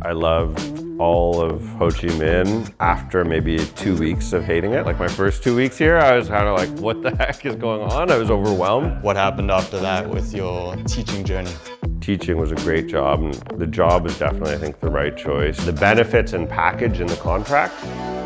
I loved all of Ho Chi Minh after maybe 2 weeks of hating it. Like my first 2 weeks here, I was kind of like, what the heck is going on? I was overwhelmed. What happened after that with your teaching journey? Teaching was a great job, and the job was definitely, I think, the right choice. The benefits and package in the contract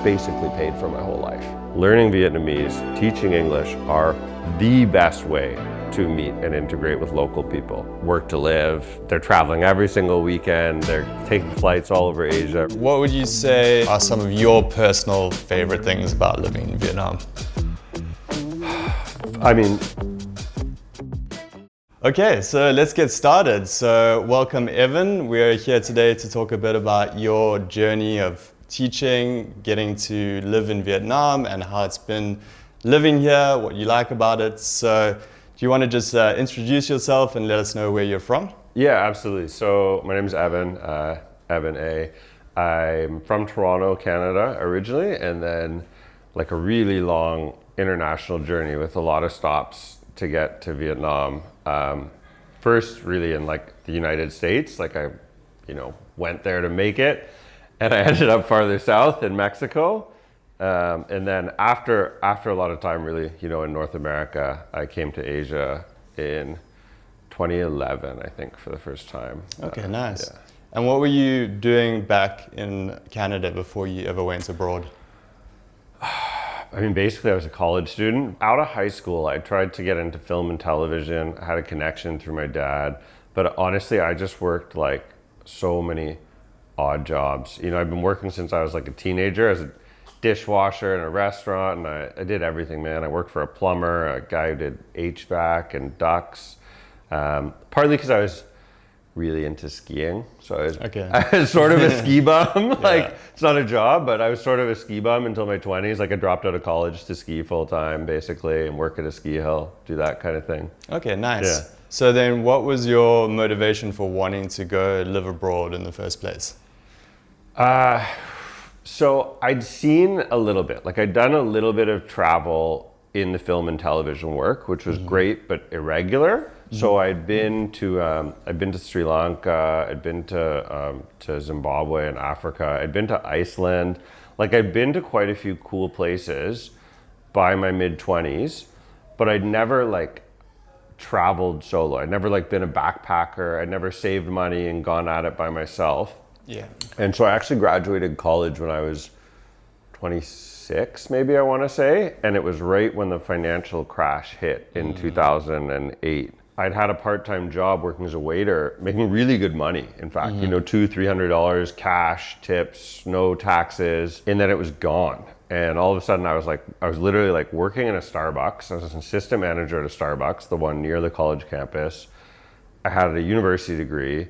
basically paid for my whole life. Learning Vietnamese, teaching English are the best way to meet and integrate with local people. Work to live, they're traveling every single weekend, they're taking flights all over Asia. What would you say are some of your personal favorite things about living in Vietnam? I mean, Okay, so let's get started. So welcome Evan. We're here today to talk a bit about your journey of teaching, getting to live in Vietnam and how it's been living here, what you like about it. So do you want to just introduce yourself and let us know where you're from? yeah, absolutely. So my name is Evan, Evan A. I'm from Toronto, Canada originally, and then like a really long international journey with a lot of stops to get to Vietnam. First really in like the United States, like I, went there to make it, and I ended up farther south in Mexico. And then after a lot of time really, in North America, I came to Asia in 2011, I think, for the first time. Okay, nice. Yeah. And what were you doing back in Canada before you ever went abroad? I mean, basically, I was a college student. Out of high school, I tried to get into film and television. I had a connection through my dad. But honestly, I just worked like so many odd jobs. I've been working since I was like a teenager as a dishwasher in a restaurant, and I did everything, man. I worked for a plumber, a guy who did HVAC and ducts, partly because I was really into skiing. So I was sort of a ski bum. Like, it's not a job, but I was sort of a ski bum until my 20s. Like, I dropped out of college to ski full time, basically, and work at a ski hill, do that kind of thing. Okay, nice. Yeah. So then what was your motivation for wanting to go live abroad in the first place? So I'd seen a little bit, like I'd done a little bit of travel in the film and television work, which was great, but irregular. So I'd been to Sri Lanka, I'd been to Zimbabwe and Africa, I'd been to Iceland. Like I'd been to quite a few cool places by my mid-20s, but I'd never like traveled solo. I'd never like been a backpacker. I'd never saved money and gone at it by myself. Yeah. And so I actually graduated college when I was 26, maybe I want to say, and it was right when the financial crash hit in 2008. I'd had a part-time job working as a waiter, making really good money. In fact, $200-300 cash, tips, no taxes, and then it was gone. And all of a sudden I was literally like working in a Starbucks. I was an assistant manager at a Starbucks, the one near the college campus. I had a university degree,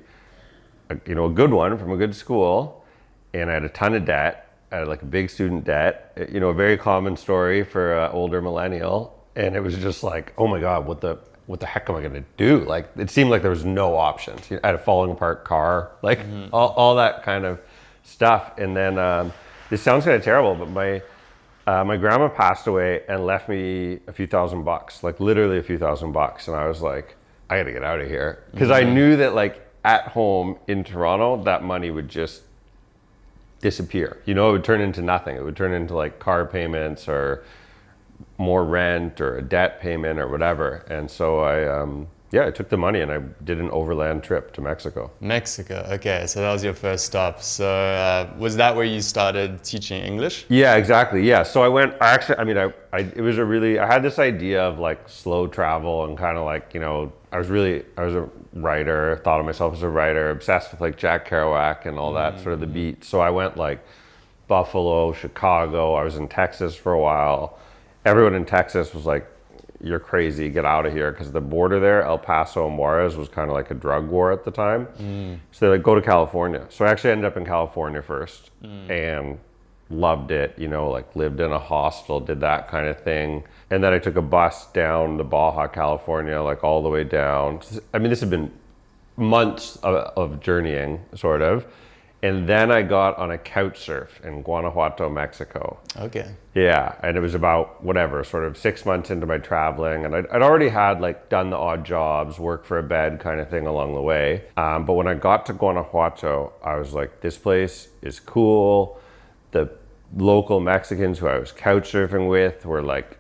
a good one from a good school, and I had a ton of debt. I had like a big student debt, a very common story for an older millennial. And it was just like, oh my God, what the heck am I gonna do? Like, it seemed like there was no options. I had a falling apart car, like all that kind of stuff. And then this sounds kind of terrible, but my grandma passed away and left me a few $1,000s, like literally a few $1,000s. And I was like, I gotta get out of here. Because I knew that like at home in Toronto, that money would just disappear. It would turn into nothing. It would turn into like car payments or more rent or a debt payment or whatever. And so I took the money and I did an overland trip to Mexico. Mexico, okay, so that was your first stop. So was that where you started teaching English? Yeah, exactly. Yeah. So I had this idea of like slow travel and kind of like, I was a writer, thought of myself as a writer, obsessed with like Jack Kerouac and all that sort of the beat. So I went like Buffalo, Chicago, I was in Texas for a while. Everyone in Texas was like, you're crazy, get out of here. Because the border there, El Paso and Juarez, was kind of like a drug war at the time. So they're like, go to California. So I actually ended up in California first and loved it, like lived in a hostel, did that kind of thing. And then I took a bus down to Baja, California, like all the way down. I mean, this had been months of journeying, sort of. And then I got on a couch surf in Guanajuato, Mexico. Okay. Yeah, and it was about whatever, sort of 6 months into my traveling, and I'd already had like done the odd jobs, work for a bed kind of thing along the way. But when I got to Guanajuato, I was like, this place is cool. The local Mexicans who I was couch surfing with were like,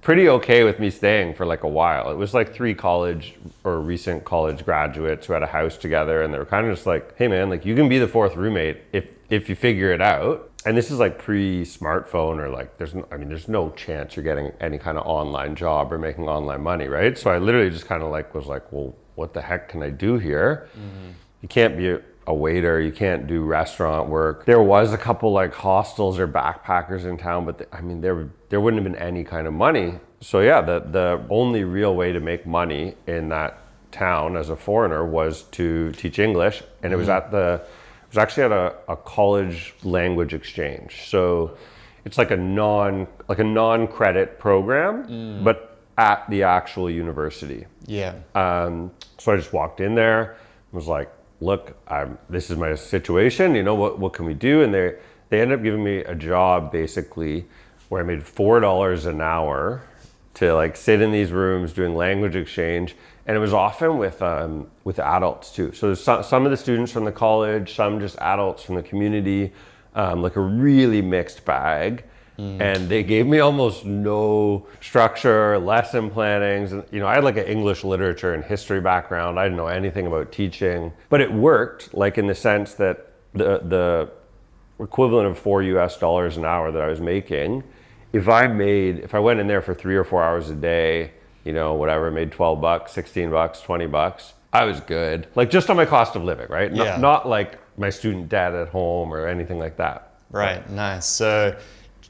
pretty okay with me staying for like a while. It was like 3 college or recent college graduates who had a house together, and they were kind of just like, hey man, like you can be the 4th roommate if you figure it out. And this is like pre-smartphone, or like there's no chance you're getting any kind of online job or making online money, right? So I literally just kind of like was like, well, what the heck can I do here? You can't be a waiter, you can't do restaurant work. There was a couple like hostels or backpackers in town, but there wouldn't have been any kind of money. So yeah, the only real way to make money in that town as a foreigner was to teach English, and it was actually at a college language exchange. So it's like a non-credit program, but at the actual university. Yeah. So I just walked in there and was like, look, this is my situation, what can we do? And they ended up giving me a job basically where I made $4 an hour to like sit in these rooms doing language exchange. And it was often with adults too. So there's some of the students from the college, some just adults from the community, like a really mixed bag. And they gave me almost no structure, lesson plannings. And, I had like an English literature and history background. I didn't know anything about teaching, but it worked, like in the sense that the equivalent of $4 an hour that I was making, if I went in there for 3 or 4 hours a day, whatever, made $12, $16, $20, I was good. Like just on my cost of living, right? Yeah. Not like my student debt at home or anything like that. Right, nice. So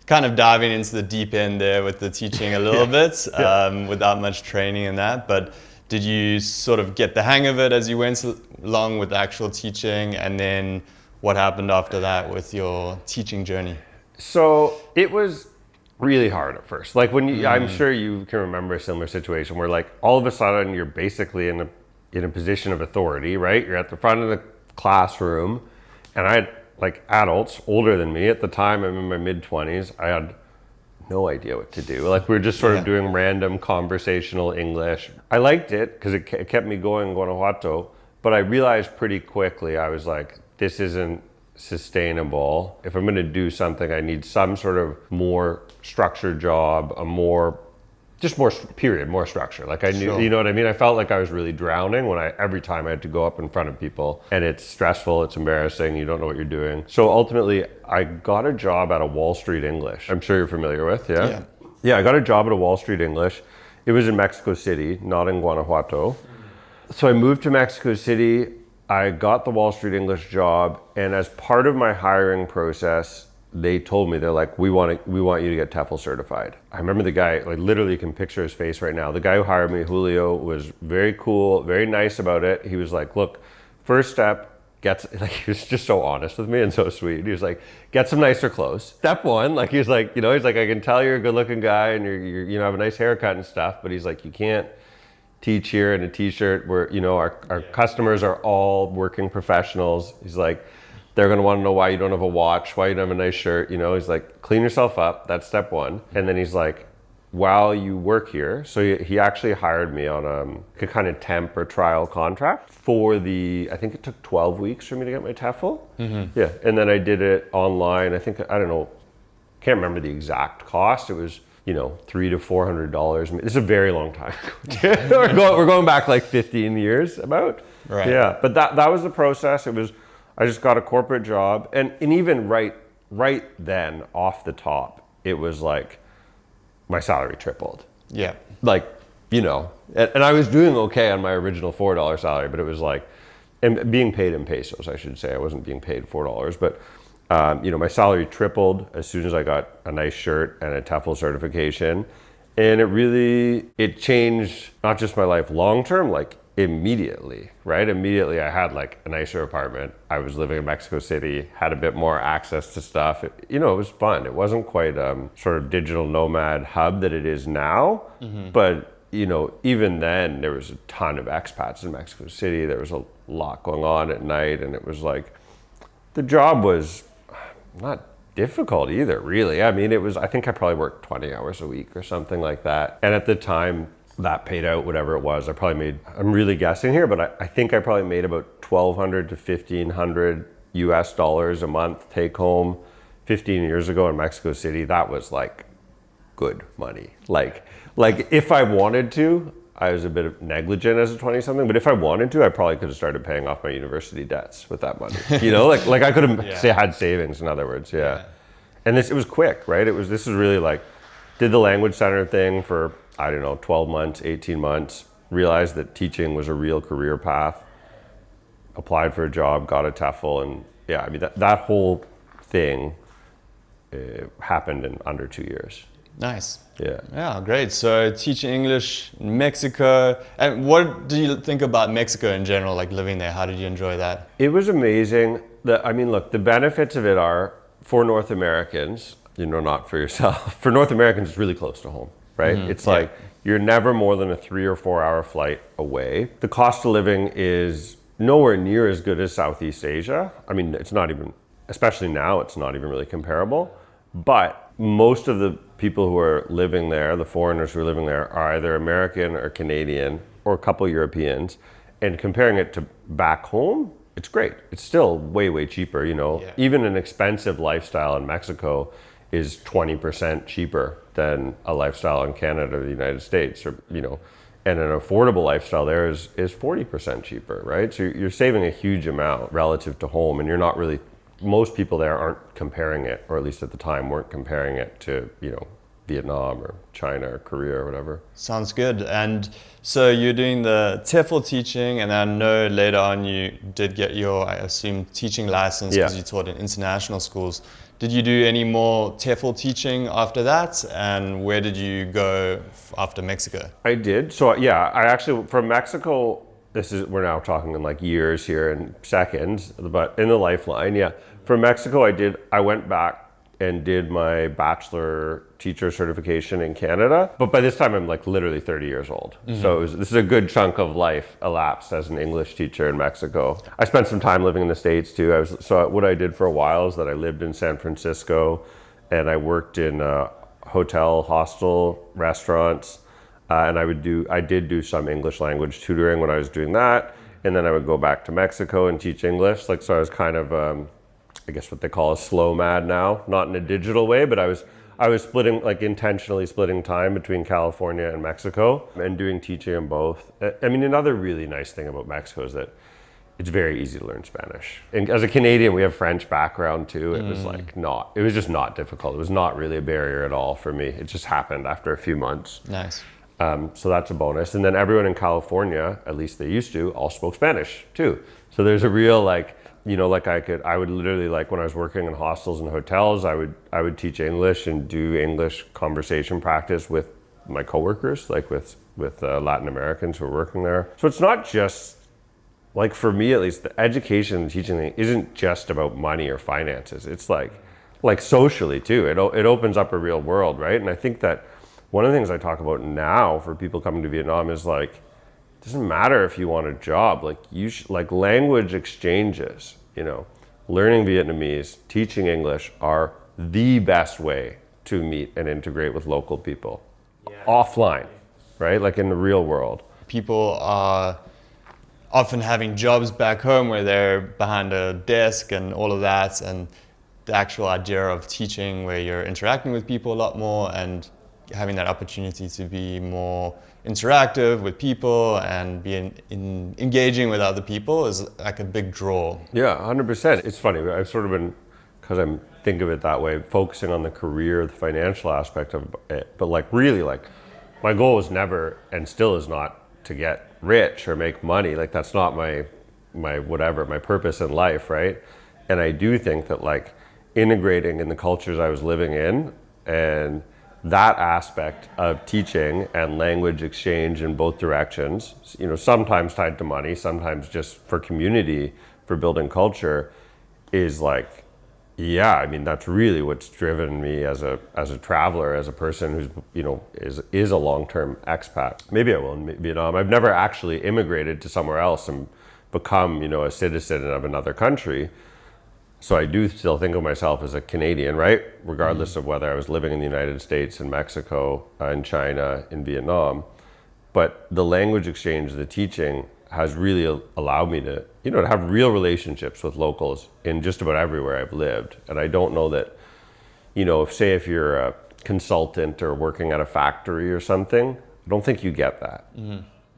kind of diving into the deep end there with the teaching a little bit, without much training in that. But did you sort of get the hang of it as you went along with actual teaching? And then what happened after that with your teaching journey? So it was really hard at first. Like when I'm sure you can remember a similar situation where like all of a sudden you're basically in a position of authority, right? You're at the front of the classroom, and I had like adults older than me at the time. I'm in my mid-20s. I had no idea what to do. Like we were just sort of doing random conversational English. I liked it because it kept me going in Guanajuato, but I realized pretty quickly, I was like, this isn't sustainable. If I'm going to do something, I need some sort of more structured job, more structure. Like I knew, you know what I mean? I felt like I was really drowning every time I had to go up in front of people, and it's stressful, it's embarrassing, you don't know what you're doing. So ultimately I got a job at a Wall Street English. I'm sure you're familiar with, yeah? Yeah, I got a job at a Wall Street English. It was in Mexico City, not in Guanajuato. So I moved to Mexico City. I got the Wall Street English job, and as part of my hiring process, they told me, they're like, we want you to get TEFL certified. I remember the guy, like literally you can picture his face right now. The guy who hired me, Julio, was very cool, very nice about it. He was like, look, first step, he was just so honest with me and so sweet. He was like, get some nicer clothes. Step 1, like he's like, I can tell you're a good looking guy and you have a nice haircut and stuff, but he's like, you can't teach here in a t-shirt where, our customers are all working professionals. He's like, they're going to want to know why you don't have a watch, why you don't have a nice shirt. He's like, clean yourself up. That's step 1. And then he's like, while you work here, so he actually hired me on a kind of temp or trial contract for I think it took 12 weeks for me to get my TEFL. Yeah. And then I did it online. I don't know, can't remember the exact cost. It was, $300 to $400. This is a very long time ago. We're going back like 15 years about. Right. Yeah. But that was the process. I just got a corporate job, and even right then, off the top, it was like my salary tripled. Yeah. Like, and I was doing okay on my original $4 salary, but it was like, and being paid in pesos, I should say. I wasn't being paid $4, but my salary tripled as soon as I got a nice shirt and a TEFL certification, and it changed not just my life long term, like immediately, right? Immediately I had like a nicer apartment. I was living in Mexico City, had a bit more access to stuff. It was fun. It wasn't quite sort of digital nomad hub that it is now, but even then there was a ton of expats in Mexico City. There was a lot going on at night, and it was like, The job was not difficult either, really. I mean, I think I probably worked 20 hours a week or something like that. And at the time, that paid out whatever it was. I probably made, I'm really guessing here, but I think I probably made about 1,200 to 1,500 US dollars a month take home. 15 years ago in Mexico City, that was like good money. Like if I wanted to, I was a bit negligent as a 20-something, but if I wanted to, I probably could have started paying off my university debts with that money. You know, like I could have had savings, in other words, And it was quick, right? This is really like, did the language center thing for, I don't know, 12 months, 18 months, realized that teaching was a real career path, applied for a job, got a TEFL, and I mean, that whole thing happened in under 2 years. Nice. Yeah. Yeah, great. So teaching English in Mexico. And what do you think about Mexico in general, like living there? How did you enjoy that? It was amazing. I mean, look, the benefits of it are for North Americans, not for yourself. For North Americans, it's really close to home, right? It's like you're never more than a 3 or 4 hour flight away. The cost of living is nowhere near as good as Southeast Asia. I mean, it's not even, especially now, it's not even really comparable. But most of the people who are living there, the foreigners who are living there, are either American or Canadian or a couple Europeans. And comparing it to back home, it's great. It's still way, way cheaper, Even an expensive lifestyle in Mexico is 20% cheaper than a lifestyle in Canada or the United States, and an affordable lifestyle there is 40% cheaper, right? So you're saving a huge amount relative to home, and you're not really, most people there aren't comparing it, or at least at the time weren't comparing it to, Vietnam or China or Korea or whatever. Sounds good. And so you're doing the TEFL teaching, and I know later on you did get your, I assume, teaching license because you taught in international schools. Did you do any more TEFL teaching after that? And where did you go after Mexico? I did. So I actually, from Mexico, we're now talking in like years here and seconds, but in the lifeline, From Mexico, I went back and did my bachelor teacher certification in Canada. But by this time, I'm like literally 30 years old. So this is a good chunk of life elapsed as an English teacher in Mexico. I spent some time living in the States too. So what I did for a while is that I lived in San Francisco, and I worked in hotel, hostel, restaurants. And I did do some English language tutoring when I was doing that. And then I would go back to Mexico and teach English. So I was kind of, I guess what they call a slow mad now, not in a digital way, but I was splitting, like intentionally splitting time between California and Mexico and doing teaching in both. I mean, another really nice thing about Mexico is that it's very easy to learn Spanish. And as a Canadian, we have French background too. It was it was just not difficult. It was not really a barrier at all for me. It just happened after a few months. Nice. So that's a bonus. And then everyone in California, at least they used to, all spoke Spanish too. So there's a real I would literally, like when I was working in hostels and hotels, I would teach English and do English conversation practice with my coworkers, like with Latin Americans who are working there. So it's not just, like for me at least, the education and teaching thing isn't just about money or finances. It's like socially too. It opens up a real world, right? And I think that one of the things I talk about now for people coming to Vietnam is like, it doesn't matter if you want a job, like language exchanges, learning Vietnamese, teaching English are the best way to meet and integrate with local people offline, right? Like in the real world. People are often having jobs back home where they're behind a desk and all of that, and the actual idea of teaching where you're interacting with people a lot more and having that opportunity to be more interactive with people and be engaging with other people is like a big draw. Yeah, 100%. It's funny, I've sort of been, because I'm think of it that way, focusing on the career, the financial aspect of it, but really my goal was never and still is not to get rich or make money. Like that's not my purpose in life, right? And I do think that integrating in the cultures I was living in, and that aspect of teaching and language exchange in both directions, sometimes tied to money, sometimes just for community, for building culture, is that's really what's driven me as a traveler, as a person who's is a long-term expat. Maybe I will in Vietnam. I've never actually immigrated to somewhere else and become a citizen of another country. So I do still think of myself as a Canadian, right? Regardless of whether I was living in the United States, in Mexico, in China, in Vietnam. But the language exchange, the teaching has really allowed me to, to have real relationships with locals in just about everywhere I've lived. And I don't know that, if you're a consultant or working at a factory or something, I don't think you get that,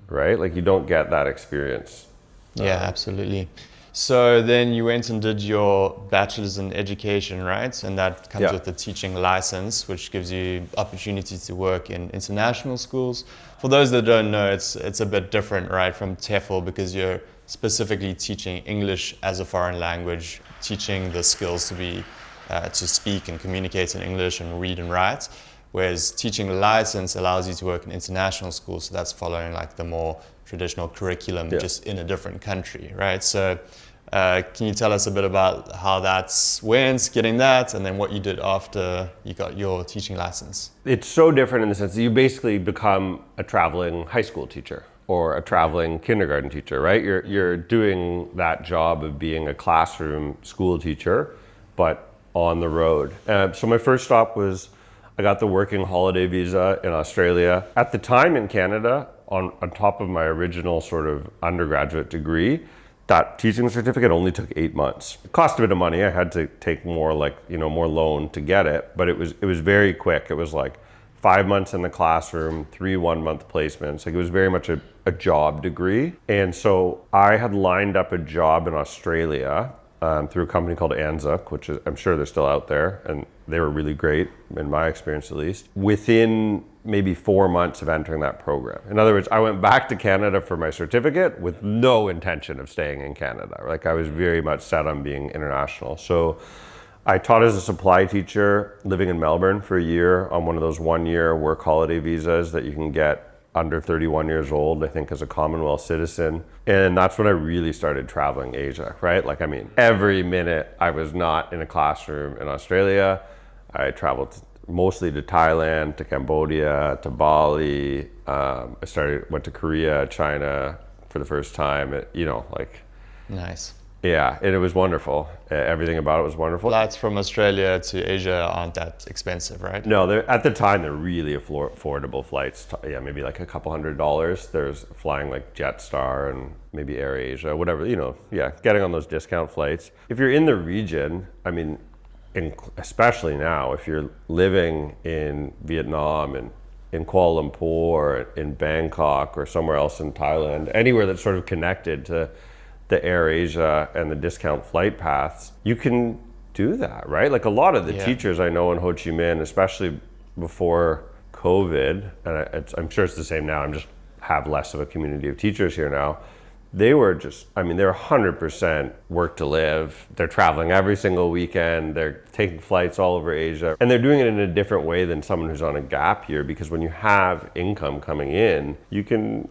right? Like you don't get that experience. Yeah, absolutely. So then you went and did your bachelor's in education, right? And that comes with the teaching license, which gives you opportunity to work in international schools. For those that don't know, it's a bit different, right, from TEFL, because you're specifically teaching English as a foreign language, teaching the skills to speak and communicate in English and read and write. Whereas teaching license allows you to work in international schools, so that's following like the more traditional curriculum, just in a different country, right? So can you tell us a bit about how that's went, getting that, and then what you did after you got your teaching license? It's so different in the sense that you basically become a traveling high school teacher or a traveling kindergarten teacher, right? You're doing that job of being a classroom school teacher, but on the road. So my first stop was, I got the working holiday visa in Australia. At the time in Canada, on top of my original sort of undergraduate degree, that teaching certificate only took 8 months. It cost a bit of money. I had to take more more loan to get it, but it was very quick. It was like 5 months in the classroom, 3 1-month placements. Like it was very much a job degree. And so I had lined up a job in Australia through a company called Anzac, which is, I'm sure they're still out there, and they were really great, in my experience at least, within maybe 4 months of entering that program. In other words, I went back to Canada for my certificate with no intention of staying in Canada. Like I was very much set on being international. So I taught as a supply teacher living in Melbourne for a year on one of those 1-year work holiday visas that you can get under 31 years old, I think, as a Commonwealth citizen. And that's when I really started traveling Asia, right? Like, I mean, every minute I was not in a classroom in Australia. I traveled mostly to Thailand, to Cambodia, to Bali. Went to Korea, China for the first time. Nice. Yeah, and it was wonderful. Everything about it was wonderful. Flights from Australia to Asia aren't that expensive, right? No, at the time they're really affordable flights. Yeah, maybe like a couple $100. There's flying like Jetstar and maybe AirAsia, whatever. Getting on those discount flights. If you're in the region, I mean, especially now, if you're living in Vietnam and in Kuala Lumpur, in Bangkok, or somewhere else in Thailand, anywhere that's sort of connected to the AirAsia and the discount flight paths, you can do that, right? Like a lot of the teachers I know in Ho Chi Minh, especially before COVID, and I'm sure it's the same now, I'm just have less of a community of teachers here now, they were they're 100% work to live. They're traveling every single weekend. They're taking flights all over Asia. And they're doing it in a different way than someone who's on a gap year, because when you have income coming in, you can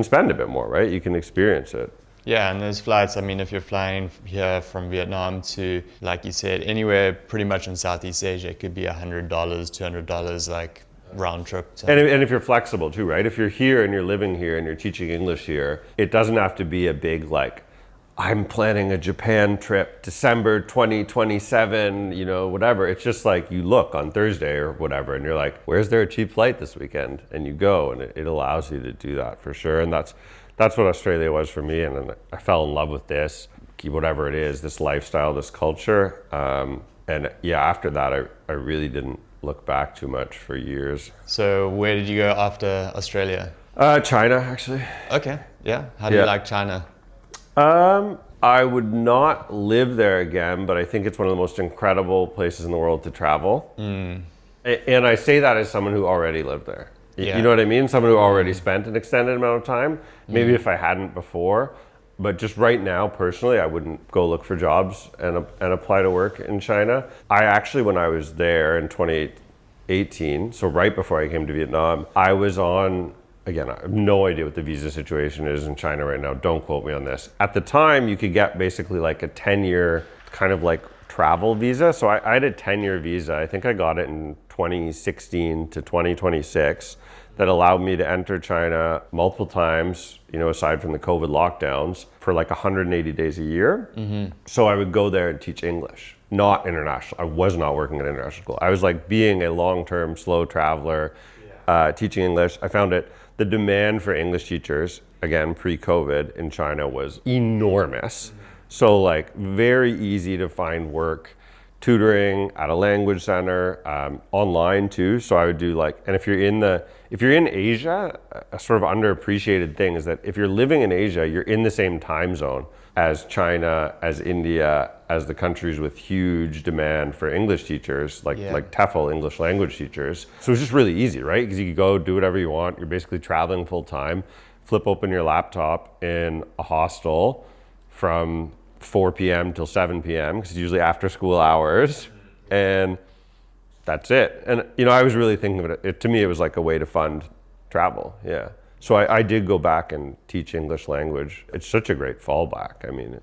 spend a bit more, right? You can experience it. Yeah, and those flights, I mean, if you're flying here from Vietnam to, like you said, anywhere pretty much in Southeast Asia, it could be $100, $200, like round trip. And if you're flexible too, right? If you're here and you're living here and you're teaching English here, it doesn't have to be a big I'm planning a Japan trip, December 2027, whatever. It's just like you look on Thursday or whatever and you're like, where's there a cheap flight this weekend? And you go, and it allows you to do that for sure. And that's what Australia was for me. And I fell in love with this, whatever it is, this lifestyle, this culture. After that, I really didn't look back too much for years. So where did you go after Australia? China, actually. Okay, yeah. How do you like China? I would not live there again, but I think it's one of the most incredible places in the world to travel. And I say that as someone who already lived there. You know what I mean? Someone who already spent an extended amount of time. Maybe if I hadn't before. But just right now, personally, I wouldn't go look for jobs and apply to work in China. I actually, when I was there in 2018, so right before I came to Vietnam, I was on, again, I have no idea what the visa situation is in China right now. Don't quote me on this. At the time, you could get basically like a 10-year kind of like travel visa. So I had a 10-year visa. I think I got it in 2016 to 2026. that allowed me to enter China multiple times, aside from the COVID lockdowns, for like 180 days a year. So I would go there and teach English, not international. I was not working at international school. I was like being a long-term slow traveler, teaching English. I found the demand for English teachers, again, pre-COVID in China was enormous. So like very easy to find work, tutoring at a language center, online too. So I would do and if you're in Asia, a sort of underappreciated thing is that if you're living in Asia, you're in the same time zone as China, as India, as the countries with huge demand for English teachers, like TEFL, English language teachers. So it's just really easy, right? Because you can go do whatever you want. You're basically traveling full time, flip open your laptop in a hostel from 4 p.m. till 7 p.m. because it's usually after school hours, and that's it. And I was really thinking of it. To me, it was like a way to fund travel. Yeah. So I did go back and teach English language. It's such a great fallback. I mean,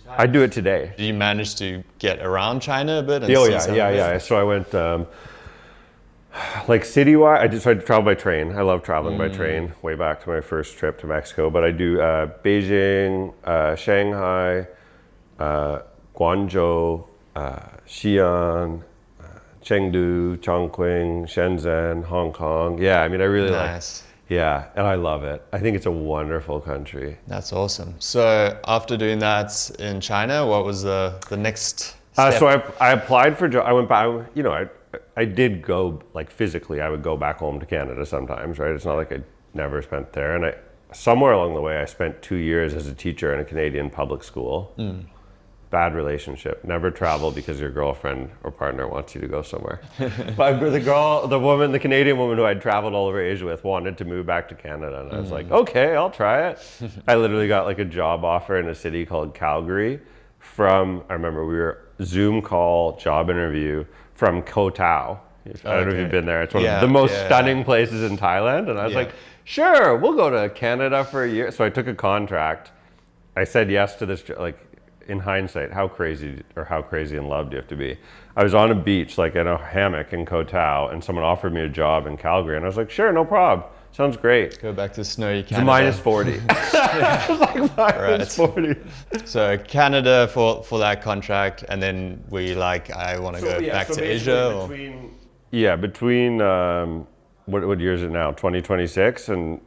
I do it today. Did you manage to get around China a bit? And Yeah. So I went citywide. I travel by train. I love traveling by train. Way back to my first trip to Mexico. But I do Beijing, Shanghai, Guangzhou, Xi'an, Chengdu, Chongqing, Shenzhen, Hong Kong. Yeah, I mean, I really Yeah, and I love it. I think it's a wonderful country. That's awesome. So after doing that in China, what was the next step? So I applied for jobs. I went back, I did go, physically, I would go back home to Canada sometimes, right? It's not like I never spent there. And somewhere along the way, I spent 2 years as a teacher in a Canadian public school. Bad relationship. Never travel because your girlfriend or partner wants you to go somewhere. But the Canadian woman who I'd traveled all over Asia with wanted to move back to Canada. And I was like, okay, I'll try it. I literally got a job offer in a city called Calgary I remember we were Zoom call job interview from Koh Tao. I don't know if you've been there. It's one of the most stunning places in Thailand. And I was like, sure, we'll go to Canada for a year. So I took a contract. I said yes to this, in hindsight, how crazy in love do you have to be? I was on a beach, in a hammock in Koh Tao, and someone offered me a job in Calgary. And I was like, sure, no problem. Sounds great. Go back to snowy Canada. It's -40. It was -40. So Canada for that contract, and then I want to go back to Asia? Between what year is it now? 2026 and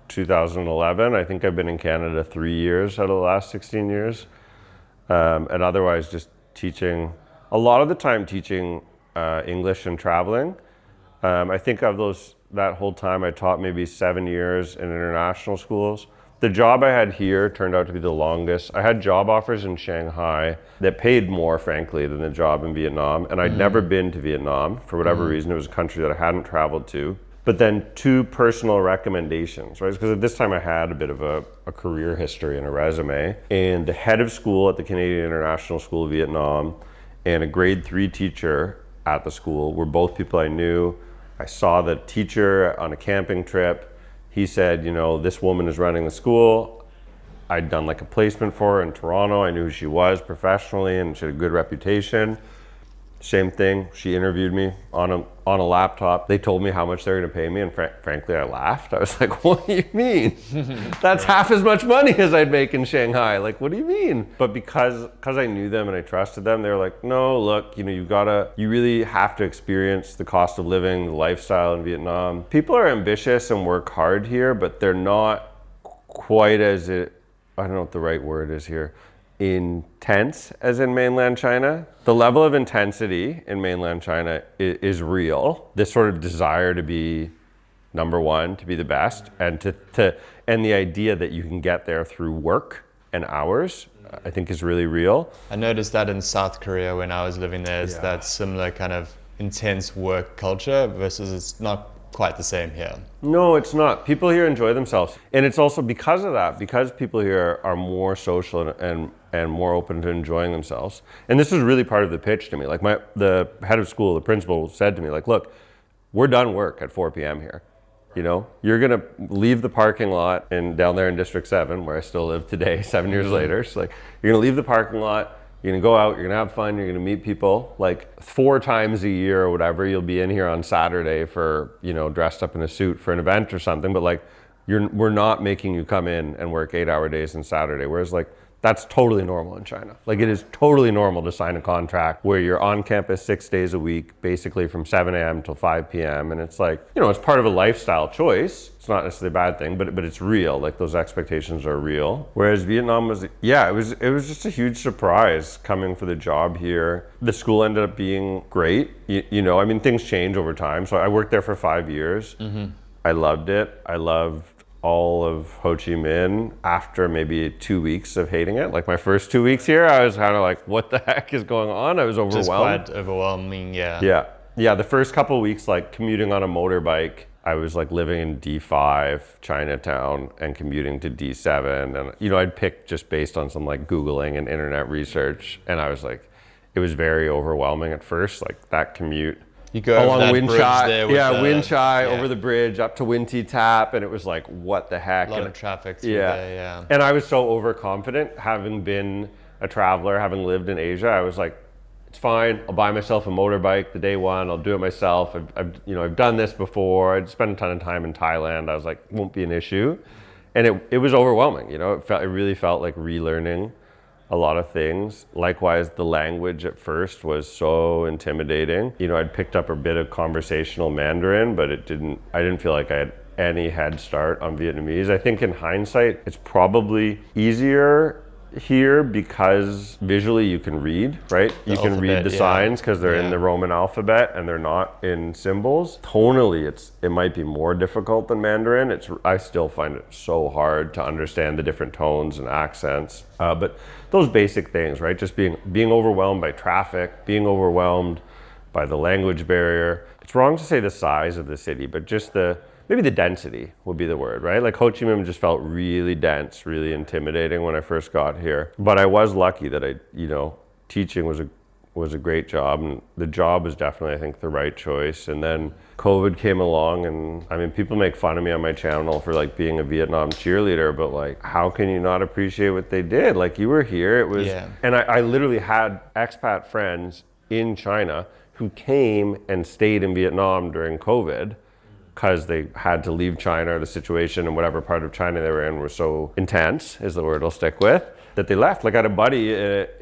2011. I think I've been in Canada 3 years out of the last 16 years. And otherwise just teaching, a lot of the time teaching English and traveling. I think of that whole time I taught maybe 7 years in international schools. The job I had here turned out to be the longest. I had job offers in Shanghai that paid more, frankly, than the job in Vietnam. And I'd never been to Vietnam. For whatever reason, it was a country that I hadn't traveled to. But then 2 personal recommendations, right? Because at this time I had a bit of a career history and a resume. And the head of school at the Canadian International School of Vietnam and a grade 3 teacher at the school were both people I knew. I saw the teacher on a camping trip. He said, this woman is running the school. I'd done a placement for her in Toronto. I knew who she was professionally and she had a good reputation. Same thing, she interviewed me on a laptop. They told me how much they were gonna pay me, and frankly, I laughed. I was like, what do you mean? That's half as much money as I'd make in Shanghai. What do you mean? But because I knew them and I trusted them, they were like, no, look, you really have to experience the cost of living, the lifestyle in Vietnam. People are ambitious and work hard here, but they're not quite I don't know what the right word is here, intense as in mainland China. The level of intensity in mainland China is real. This sort of desire to be number one, to be the best, and and the idea that you can get there through work and hours, I think is really real. I noticed that in South Korea when I was living there, is that similar kind of intense work culture versus it's not quite the same here. No, it's not. People here enjoy themselves. And it's also because of that, because people here are more social and more open to enjoying themselves. And this was really part of the pitch to me. The head of school, the principal said to me, look, we're done work at 4 p.m. here. You're gonna leave the parking lot down there in District 7, where I still live today, 7 years later. So you're gonna leave the parking lot, You're gonna go out, you're gonna have fun, you're gonna meet people. Like 4 times a year or whatever, you'll be in here on Saturday for, dressed up in a suit for an event or something, but like we're not making you come in and work 8-hour days on Saturday. Whereas like that's totally normal in China. Like it is totally normal to sign a contract where you're on campus 6 days a week, basically from 7 a.m. till 5 p.m. And it's like, it's part of a lifestyle choice. It's not necessarily a bad thing, but it's real. Like those expectations are real. Whereas Vietnam was, it was just a huge surprise coming for the job here. The school ended up being great. Things change over time. So I worked there for 5 years. Mm-hmm. I loved it. I loved all of Ho Chi Minh after maybe 2 weeks of hating it. Like my first 2 weeks here, I was kind of like, what the heck is going on? I was overwhelmed. Just quite overwhelming, yeah. Yeah, the first couple of weeks, like commuting on a motorbike, I was like living in D5, Chinatown, and commuting to D7. And, I'd pick just based on some like Googling and internet research. And I was like, it was very overwhelming at first, like that commute. You go along Win Chai, Win Chai over the bridge up to Win Ti Tap, and it was like, what the heck? A lot of traffic through there, yeah. And I was so overconfident, having been a traveler, having lived in Asia. I was like, it's fine. I'll buy myself a motorbike the day one. I'll do it myself. I've done this before. I'd spent a ton of time in Thailand. I was like, won't be an issue. And it was overwhelming. It really felt like relearning a lot of things. Likewise, the language at first was so intimidating. I'd picked up a bit of conversational Mandarin, but I didn't feel like I had any head start on Vietnamese. I think in hindsight, it's probably easier here because visually you can read, right? You can read the signs because they're in the Roman alphabet and they're not in symbols. Tonally, it might be more difficult than Mandarin. I still find it so hard to understand the different tones and accents. But those basic things, right? Just being overwhelmed by traffic, being overwhelmed by the language barrier. It's wrong to say the size of the city, but just maybe the density would be the word, right? Like Ho Chi Minh just felt really dense, really intimidating when I first got here. But I was lucky that teaching was a great job, and the job was definitely, I think, the right choice. And then COVID came along, and people make fun of me on my channel for like being a Vietnam cheerleader, but like, how can you not appreciate what they did? Like you were here, it was, and I literally had expat friends in China who came and stayed in Vietnam during COVID because they had to leave China, or the situation in whatever part of China they were in was so intense, is the word I'll stick with, that they left. Like I had a buddy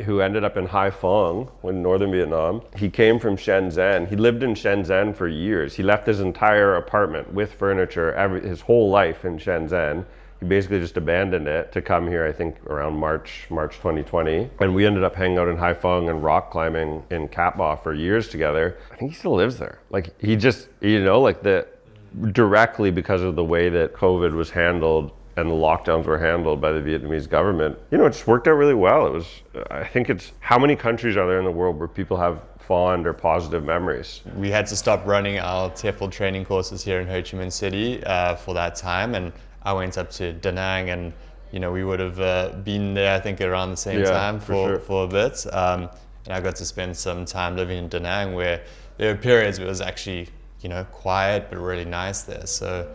who ended up in Hai Phong in northern Vietnam. He came from Shenzhen. He lived in Shenzhen for years. He left his entire apartment with furniture, his whole life in Shenzhen. He basically just abandoned it to come here, I think around March 2020. And we ended up hanging out in Hai Phong and rock climbing in Cat Ba for years together. I think he still lives there. Like he just, directly because of the way that COVID was handled and the lockdowns were handled by the Vietnamese government, it just worked out really well. I think how many countries are there in the world where people have fond or positive memories? We had to stop running our TEFL training courses here in Ho Chi Minh City for that time, and I went up to Da Nang, and we would have been there, I think, around the same time for a bit. And I got to spend some time living in Da Nang, where there were periods where it was actually quiet but really nice there. So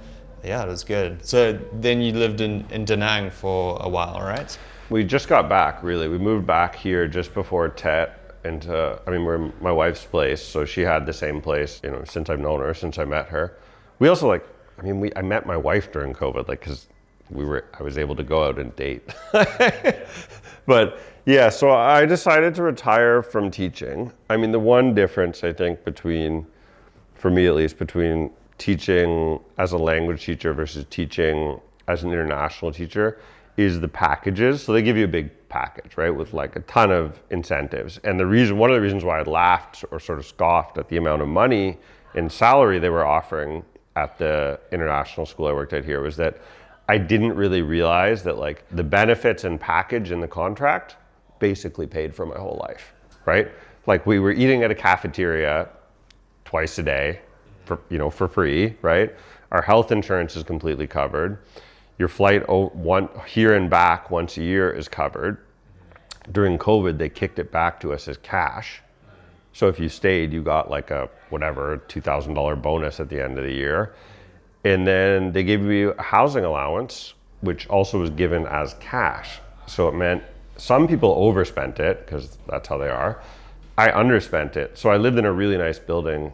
yeah, it was good. So then you lived in Da Nang for a while, right? We just got back, really. We moved back here just before Tet we're in my wife's place, so she had the same place, since I've known her, since I met her. We also I met my wife during COVID, because I was able to go out and date. But yeah, so I decided to retire from teaching. The one difference I think for me at least, between teaching as a language teacher versus teaching as an international teacher is the packages. So they give you a big package, right, with like a ton of incentives. And one of the reasons why I laughed or sort of scoffed at the amount of money in salary they were offering at the international school I worked at here was that I didn't really realize that like the benefits and package in the contract basically paid for my whole life, right? Like we were eating at a cafeteria twice a day for free, right? Our health insurance is completely covered. Your flight here and back once a year is covered. During COVID, they kicked it back to us as cash. So if you stayed, you got like a $2,000 bonus at the end of the year. And then they gave you a housing allowance, which also was given as cash. So it meant some people overspent it because that's how they are. I underspent it. So I lived in a really nice building,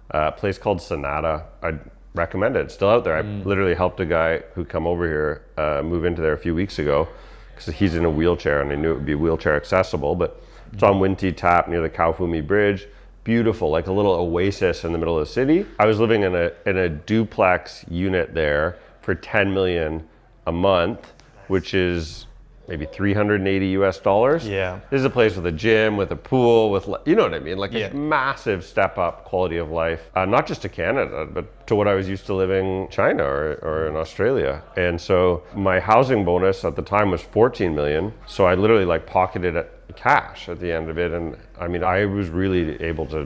a place called Sonata. I'd recommend it. It's still out there. I literally helped a guy who come over here move into there a few weeks ago because he's in a wheelchair and I knew it would be wheelchair accessible. But it's on Winti Tap near the Kaufumi Bridge. Beautiful, like a little oasis in the middle of the city. I was living in a duplex unit there for 10 million a month, which is maybe 380 US dollars. Yeah. This is a place with a gym, with a pool, with, you know what I mean? Like Yeah. a massive step up quality of life, not just to Canada, but to what I was used to living in China or in Australia. And so my housing bonus at the time was 14 million. So I literally like pocketed it cash at the end of it. And I mean, I was really able to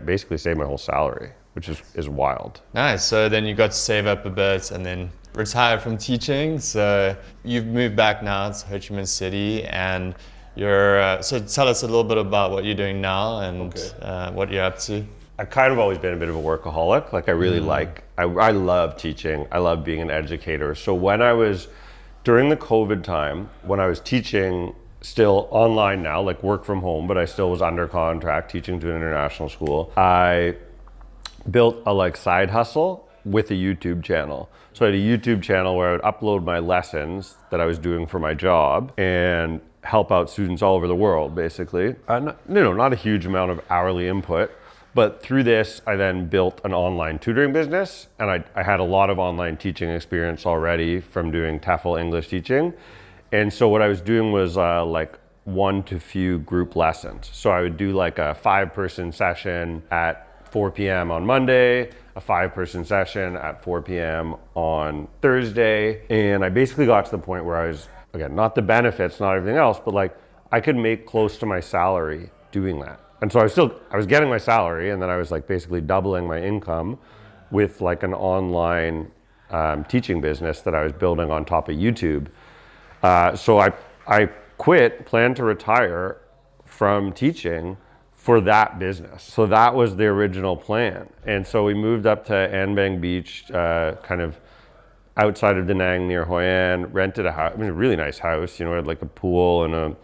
basically save my whole salary, which is wild. Nice. So then you got to save up a bit and then retire from teaching. So you've moved back now to Ho Chi Minh City, and you're. So tell us a little bit about what you're doing now and what you're up to. I've kind of always been a bit of a workaholic. Like I really I love teaching. I love being an educator. So when I was, during the COVID time, when I was teaching still online now, like work from home, but I still was under contract teaching to an international school, I built a like side hustle with a YouTube channel. So I had a YouTube channel where I would upload my lessons that I was doing for my job and help out students all over the world, basically. Not a huge amount of hourly input, but through this, I then built an online tutoring business, and I had a lot of online teaching experience already from doing TEFL English teaching. And so what I was doing was like one to few group lessons. So I would do like a 5-person session at 4 p.m. on Monday, a 5-person session at 4 p.m. on Thursday. And I basically got to the point where I was, again, not the benefits, not everything else, but like I could make close to my salary doing that. And so I was getting my salary, and then I was like basically doubling my income with like an online teaching business that I was building on top of YouTube. So I planned to retire from teaching for that business. So that was the original plan. And so we moved up to Anbang Beach, kind of outside of Da Nang near Hoi An, rented a house. I mean, a really nice house, we had like a pool and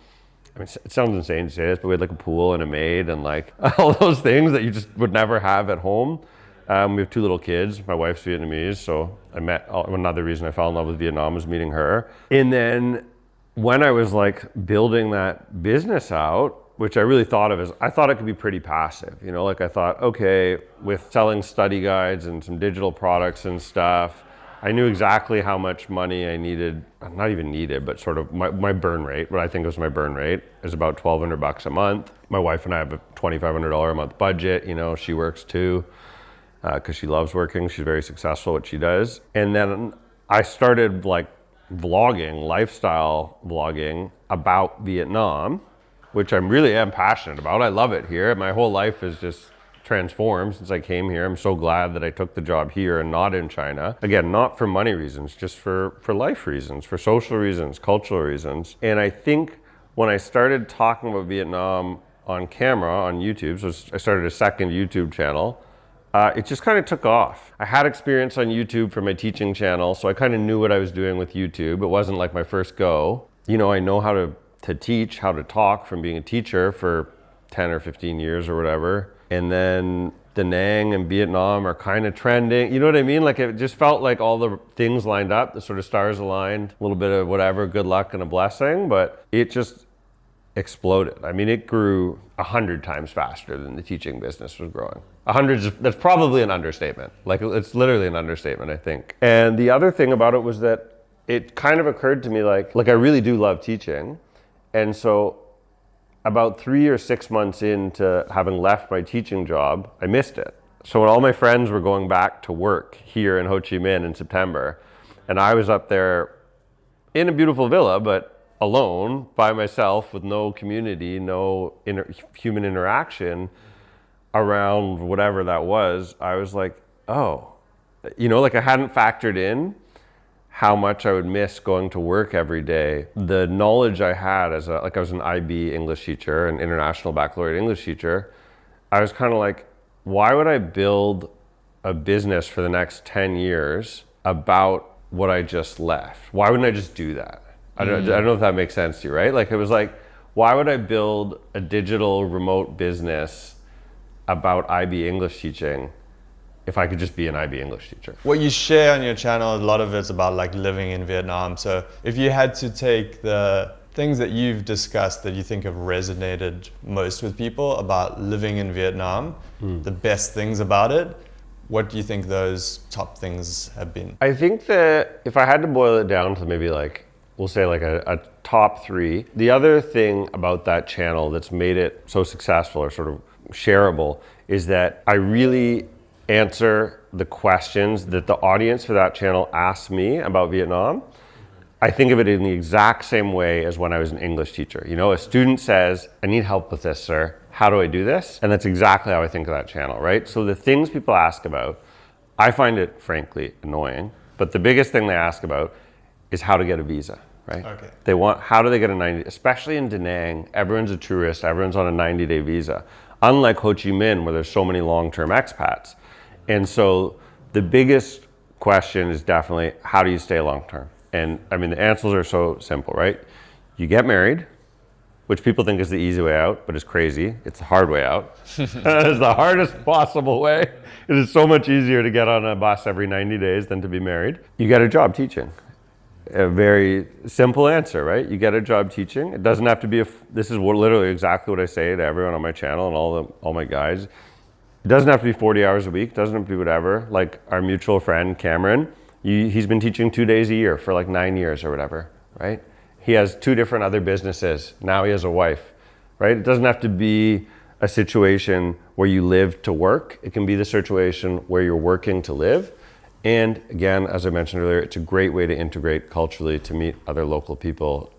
it sounds insane to say this, but we had like a pool and a maid and like all those things that you just would never have at home. We have 2 little kids. My wife's Vietnamese, so another reason I fell in love with Vietnam was meeting her. And then when I was like building that business out, which I really thought of as, I thought it could be pretty passive, like I thought, okay, with selling study guides and some digital products and stuff, I knew exactly how much money I needed, not even needed, but sort of my burn rate, what I think was my burn rate is about $1,200 a month. My wife and I have a $2,500 a month budget, she works too, because she loves working. She's very successful at what she does. And then I started like vlogging, lifestyle vlogging about Vietnam, which I really am passionate about. I love it here. My whole life has just transformed since I came here. I'm so glad that I took the job here and not in China. Again, not for money reasons, just for life reasons, for social reasons, cultural reasons. And I think when I started talking about Vietnam on camera, on YouTube, so I started a second YouTube channel, it just kind of took off. I had experience on YouTube for my teaching channel, so I kind of knew what I was doing with YouTube. It wasn't like my first go. I know how to teach, how to talk from being a teacher for 10 or 15 years or whatever. And then Da Nang and Vietnam are kind of trending. You know what I mean? Like it just felt like all the things lined up, the sort of stars aligned, a little bit of whatever, good luck and a blessing, but it just exploded. I mean, it grew 100 times faster than the teaching business was growing. 100, that's probably an understatement. Like it's literally an understatement, I think. And the other thing about it was that it kind of occurred to me like I really do love teaching. And so about 3 or 6 months into having left my teaching job, I missed it. So when all my friends were going back to work here in Ho Chi Minh in September, and I was up there in a beautiful villa, but alone by myself with no community, no human interaction around whatever that was, I was like, oh, like I hadn't factored in how much I would miss going to work every day. The knowledge I had as I was an IB English teacher, an international baccalaureate English teacher, I was kind of like, why would I build a business for the next 10 years about what I just left? Why wouldn't I just do that? I don't know if that makes sense to you, right? Like it was like, why would I build a digital remote business about IB English teaching if I could just be an IB English teacher? What you share on your channel, a lot of it's about like living in Vietnam. So if you had to take the things that you've discussed that you think have resonated most with people about living in Vietnam, the best things about it, what do you think those top things have been? I think that if I had to boil it down to maybe like, we'll say like a top three, the other thing about that channel that's made it so successful or sort of shareable is that I really answer the questions that the audience for that channel asks me about Vietnam. I think of it in the exact same way as when I was an English teacher. You know, a student says, I need help with this, sir. How do I do this? And that's exactly how I think of that channel, right? So the things people ask about, I find it frankly annoying, but the biggest thing they ask about is how to get a visa, right? Okay. They want, how do they get a 90, especially in Da Nang, everyone's a tourist, everyone's on a 90-day visa. Unlike Ho Chi Minh, where there's so many long-term expats. And so the biggest question is definitely, how do you stay long-term? And I mean, the answers are so simple, right? You get married, which people think is the easy way out, but it's crazy. It's the hard way out. It's the hardest possible way. It is so much easier to get on a bus every 90 days than to be married. You get a job teaching. A very simple answer, right? You get a job teaching. It doesn't have to be this is literally exactly what I say to everyone on my channel and all my guys. It doesn't have to be 40 hours a week. It doesn't have to be whatever. Like our mutual friend, Cameron, he's been teaching 2 days a year for like 9 years or whatever, right? He has 2 different other businesses. Now he has a wife, right? It doesn't have to be a situation where you live to work. It can be the situation where you're working to live. And again, as I mentioned earlier, it's a great way to integrate culturally, to meet other local people,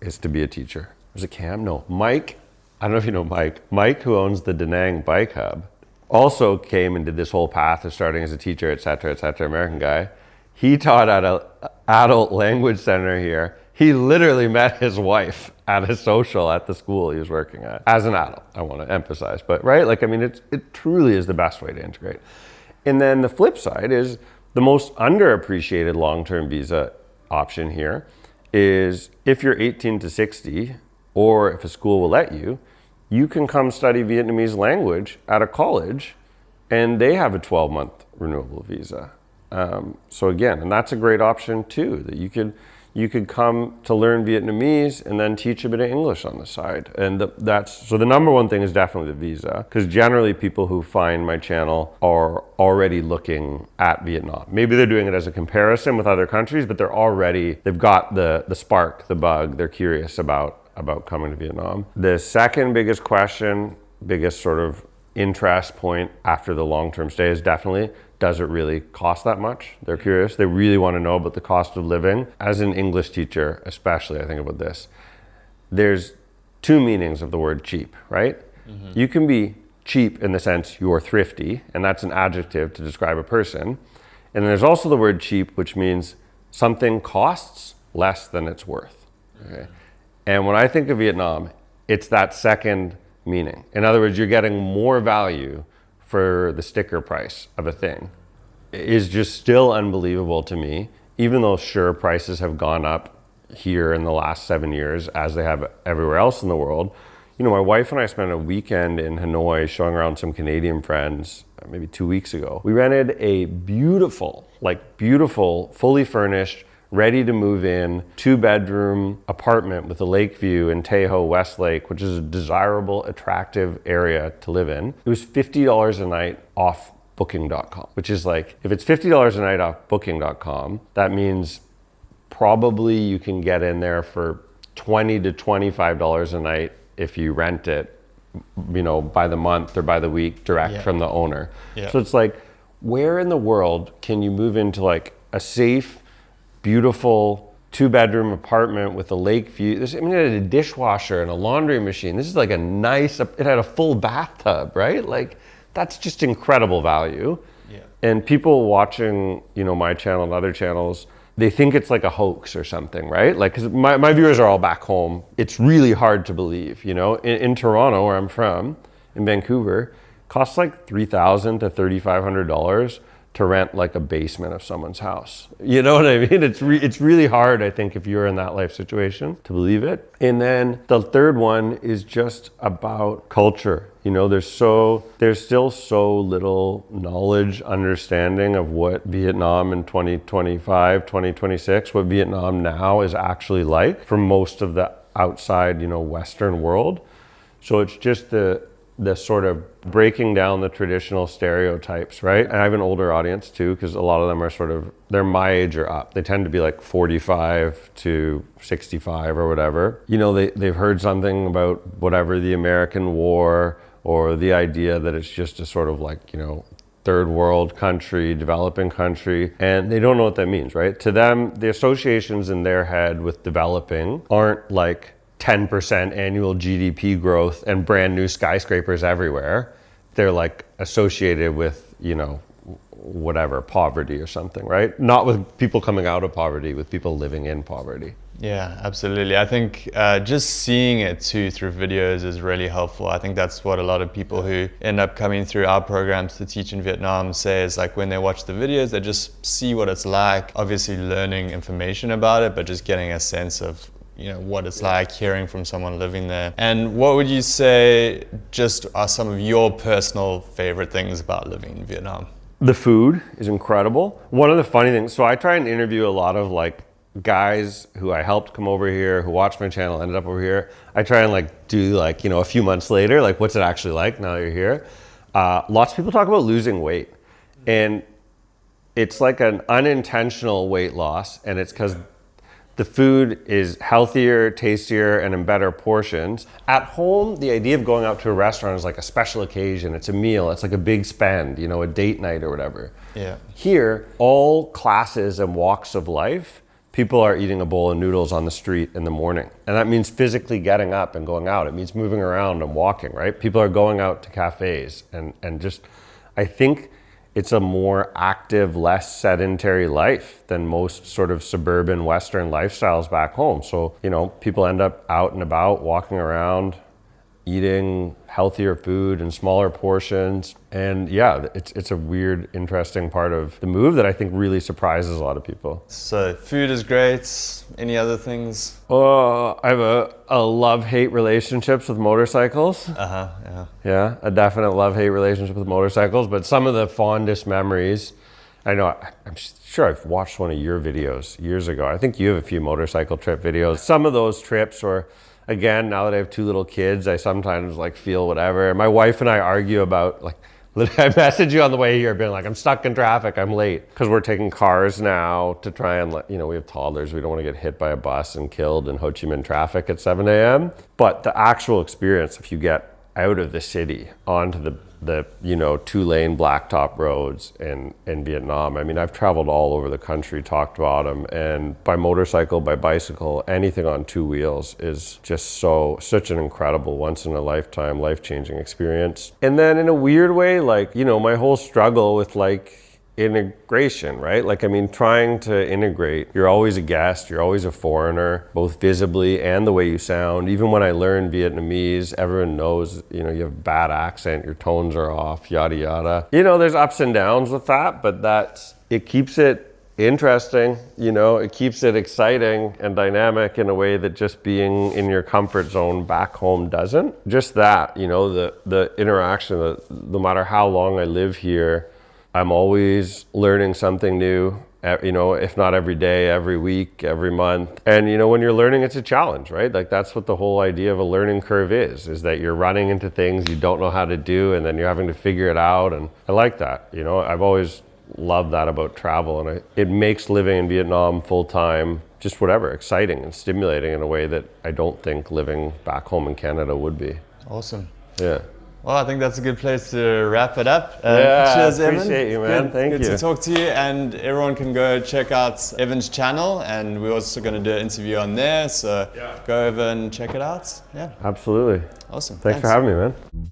is to be a teacher. Was it Cam? No, Mike. I don't know if you know Mike. Mike, who owns the Da Nang Bike Hub, also came and did this whole path of starting as a teacher, et cetera, American guy. He taught at an adult language center here. He literally met his wife at a social at the school he was working at as an adult, I want to emphasize. But right, like, I mean, it truly is the best way to integrate. And then the flip side is the most underappreciated long-term visa option here is if you're 18 to 60, or if a school will let you, you can come study Vietnamese language at a college and they have a 12-month renewable visa. So again, and that's a great option too, that you could come to learn Vietnamese and then teach a bit of English on the side. And so the number one thing is definitely the visa, because generally people who find my channel are already looking at Vietnam. Maybe they're doing it as a comparison with other countries, but they've got the spark, the bug, they're curious about coming to Vietnam. The second biggest question, biggest sort of interest point after the long-term stay is definitely, does it really cost that much? They're curious. They really want to know about the cost of living. As an English teacher, especially, I think about this. There's 2 meanings of the word cheap, right? Mm-hmm. You can be cheap in the sense you're thrifty, and that's an adjective to describe a person. And there's also the word cheap, which means something costs less than it's worth. Okay? And when I think of Vietnam, it's that second meaning. In other words, you're getting more value for the sticker price of a thing. It is just still unbelievable to me, even though sure, prices have gone up here in the last 7 years as they have everywhere else in the world. You know, my wife and I spent a weekend in Hanoi showing around some Canadian friends, maybe 2 weeks ago. We rented a beautiful, fully furnished, ready to move in, 2-bedroom apartment with a lake view in Tejo, Westlake, which is a desirable, attractive area to live in. It was $50 a night off booking.com, which is like, if it's $50 a night off booking.com, that means probably you can get in there for $20 to $25 a night if you rent it, you know, by the month or by the week direct from the owner. Yeah. So it's like, where in the world can you move into like a safe, beautiful 2-bedroom apartment with a lake view? It had a dishwasher and a laundry machine. This is like a nice, it had a full bathtub, right? Like, that's just incredible value. Yeah. And people watching, you know, my channel and other channels, they think it's like a hoax or something, right? Like, because my viewers are all back home. It's really hard to believe, you know? In Toronto, where I'm from, in Vancouver, it costs like $3,000 to $3,500 to rent like a basement of someone's house. You know what I mean? It's really hard, I think, if you're in that life situation to believe it. And then the third one is just about culture. You know, there's still so little knowledge, understanding of what Vietnam in 2025, 2026, what Vietnam now is actually like for most of the outside, you know, Western world. So it's just the sort of breaking down the traditional stereotypes, right? And I have an older audience too, because a lot of them are they're my age or up. They tend to be like 45 to 65 or whatever. You know, they've heard something about whatever, the American war, or the idea that it's just a sort of like, you know, third world country, developing country, and they don't know what that means, right? To them, the associations in their head with developing aren't like 10% annual GDP growth and brand new skyscrapers everywhere. They're like associated with, you know, whatever, poverty or something, right? Not with people coming out of poverty, with people living in poverty. Yeah, absolutely. I think just seeing it too through videos is really helpful. I think that's what a lot of people who end up coming through our programs to teach in Vietnam say, is like when they watch the videos, they just see what it's like, obviously learning information about it, but just getting a sense of, you know, what it's like hearing from someone living there. And what would you say just are some of your personal favorite things about living in Vietnam? The food is incredible. One of the funny things, so I try and interview a lot of like guys who I helped come over here, who watched my channel, ended up over here. I try and like do like, you know, a few months later, like what's it actually like now that you're here? Lots of people talk about losing weight, and it's like an unintentional weight loss, and it's because the food is healthier, tastier, and in better portions. At home, the idea of going out to a restaurant is like a special occasion. It's a meal. It's like a big spend, you know, a date night or whatever. Yeah. Here, all classes and walks of life, people are eating a bowl of noodles on the street in the morning. And that means physically getting up and going out. It means moving around and walking, right? People are going out to cafes and just, I think it's a more active, less sedentary life than most sort of suburban Western lifestyles back home. So, you know, people end up out and about, walking around, eating healthier food in smaller portions. And yeah, it's a weird, interesting part of the move that I think really surprises a lot of people. So food is great. Any other things? Oh, I have a love-hate relationships with motorcycles. Yeah. Yeah, a definite love-hate relationship with motorcycles. But some of the fondest memories, I know, I'm sure I've watched one of your videos years ago. I think you have a few motorcycle trip videos. Some of those trips were, again, now that I have two little kids, I sometimes like feel whatever. My wife and I argue about like, I message you on the way here being like, I'm stuck in traffic, I'm late. Because we're taking cars now to try and, you know, we have toddlers, we don't want to get hit by a bus and killed in Ho Chi Minh traffic at 7 a.m. But the actual experience, if you get out of the city onto the you know, 2-lane blacktop roads in Vietnam. I mean, I've traveled all over the country, talked about them, and by motorcycle, by bicycle, anything on two wheels is just such an incredible, once in a lifetime, life-changing experience. And then in a weird way, like, you know, my whole struggle with like integration, right? Like, I mean, trying to integrate, you're always a guest, you're always a foreigner, both visibly and the way you sound. Even when I learned Vietnamese, everyone knows, you know, you have bad accent, your tones are off, yada, yada. You know, there's ups and downs with that, but it keeps it interesting, you know, it keeps it exciting and dynamic in a way that just being in your comfort zone back home doesn't. Just that, you know, the interaction, no matter how long I live here, I'm always learning something new, you know, if not every day, every week, every month. And, you know, when you're learning, it's a challenge, right? Like, that's what the whole idea of a learning curve is that you're running into things you don't know how to do, and then you're having to figure it out. And I like that, you know, I've always loved that about travel. And it makes living in Vietnam full-time, just whatever, exciting and stimulating in a way that I don't think living back home in Canada would be. Awesome. Yeah. Well, I think that's a good place to wrap it up. Yeah, cheers, Evan. Appreciate you, man. Thank you. Good to talk to you, and everyone can go check out Evan's channel, and we're also going to do an interview on there, so go over and check it out. Yeah. Absolutely. Awesome. Thanks for having me, man.